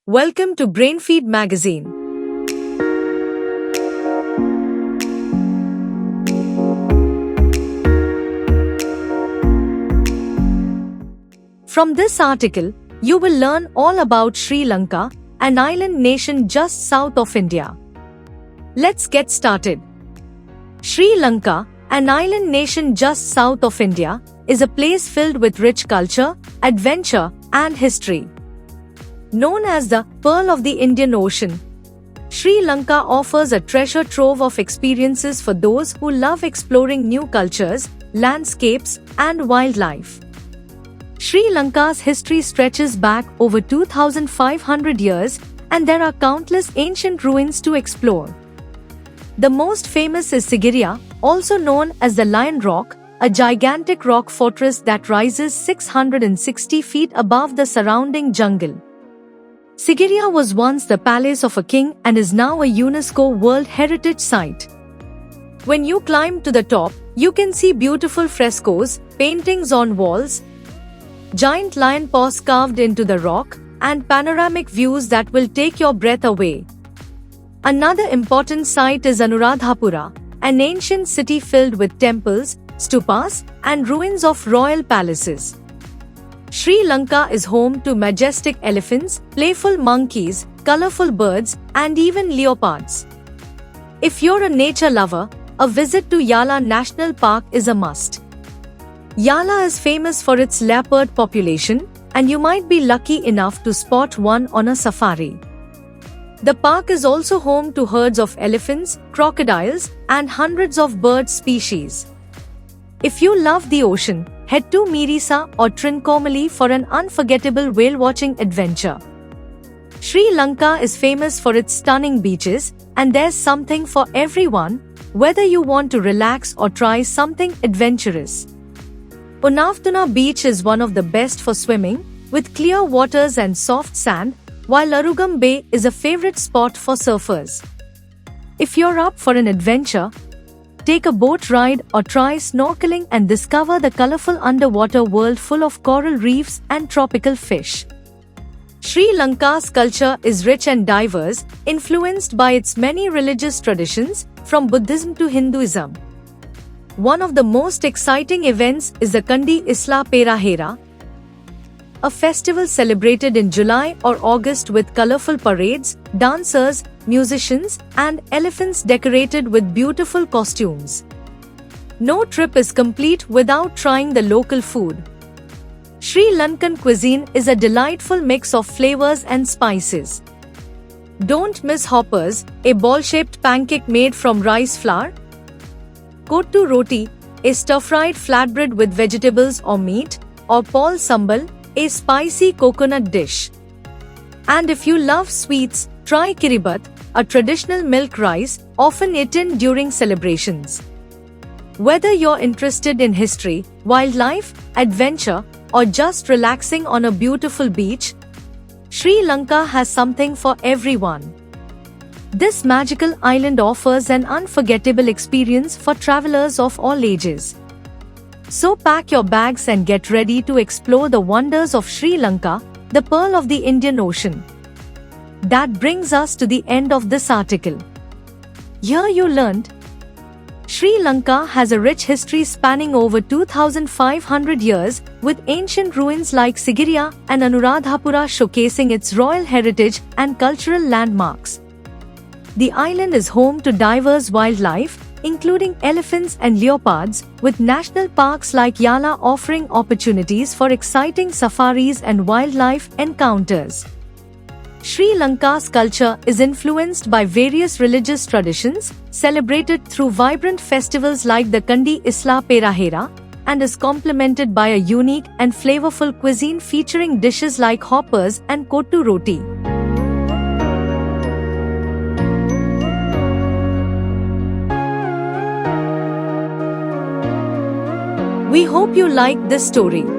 Welcome to Brainfeed Magazine. From this article, you will learn all about Sri Lanka, an island nation just south of India. Let's get started. Sri Lanka, an island nation just south of India, is a place filled with rich culture, adventure, and history. Known as the Pearl of the Indian Ocean, Sri Lanka offers a treasure trove of experiences for those who love exploring new cultures, landscapes, and wildlife. Sri Lanka's history stretches back over 2,500 years, and there are countless ancient ruins to explore. The most famous is Sigiriya, also known as the Lion Rock, a gigantic rock fortress that rises 660 feet above the surrounding jungle. Sigiriya was once the palace of a king and is now a UNESCO World Heritage Site. When you climb to the top, you can see beautiful frescoes, paintings on walls, giant lion paws carved into the rock, and panoramic views that will take your breath away. Another important site is Anuradhapura, an ancient city filled with temples, stupas, and ruins of royal palaces. Sri Lanka is home to majestic elephants, playful monkeys, colorful birds, and even leopards. If you're a nature lover, a visit to Yala National Park is a must. Yala is famous for its leopard population, and you might be lucky enough to spot one on a safari. The park is also home to herds of elephants, crocodiles, and hundreds of bird species. If you love the ocean, head to Mirisa or Trincomalee for an unforgettable whale-watching adventure. Sri Lanka is famous for its stunning beaches, and there's something for everyone, whether you want to relax or try something adventurous. Unavtuna Beach is one of the best for swimming, with clear waters and soft sand, while Arugam Bay is a favorite spot for surfers. If you're up for an adventure, take a boat ride or try snorkeling and discover the colorful underwater world full of coral reefs and tropical fish. Sri Lanka's culture is rich and diverse, influenced by its many religious traditions, from Buddhism to Hinduism. One of the most exciting events is the Kandi Isla Perahera, a festival celebrated in July or August with colorful parades, dancers, musicians, and elephants decorated with beautiful costumes. No trip is complete without trying the local food. Sri Lankan cuisine is a delightful mix of flavors and spices. Don't miss hoppers, a ball-shaped pancake made from rice flour, kottu roti, a stir-fried flatbread with vegetables or meat, or paul sambal, a spicy coconut dish. And if you love sweets, try kiribat, a traditional milk rice often eaten during celebrations. Whether you're interested in history, wildlife, adventure, or just relaxing on a beautiful beach, Sri Lanka has something for everyone. This magical island offers an unforgettable experience for travelers of all ages. So pack your bags and get ready to explore the wonders of Sri Lanka, the Pearl of the Indian Ocean. That brings us to the end of this article. Here you learned Sri Lanka has a rich history spanning over 2,500 years, with ancient ruins like Sigiriya and Anuradhapura showcasing its royal heritage and cultural landmarks. The island is home to diverse wildlife, including elephants and leopards, with national parks like Yala offering opportunities for exciting safaris and wildlife encounters. Sri Lanka's culture is influenced by various religious traditions, celebrated through vibrant festivals like the Kandi Isla Perahera, and is complemented by a unique and flavorful cuisine featuring dishes like hoppers and kottu roti. We hope you liked this story.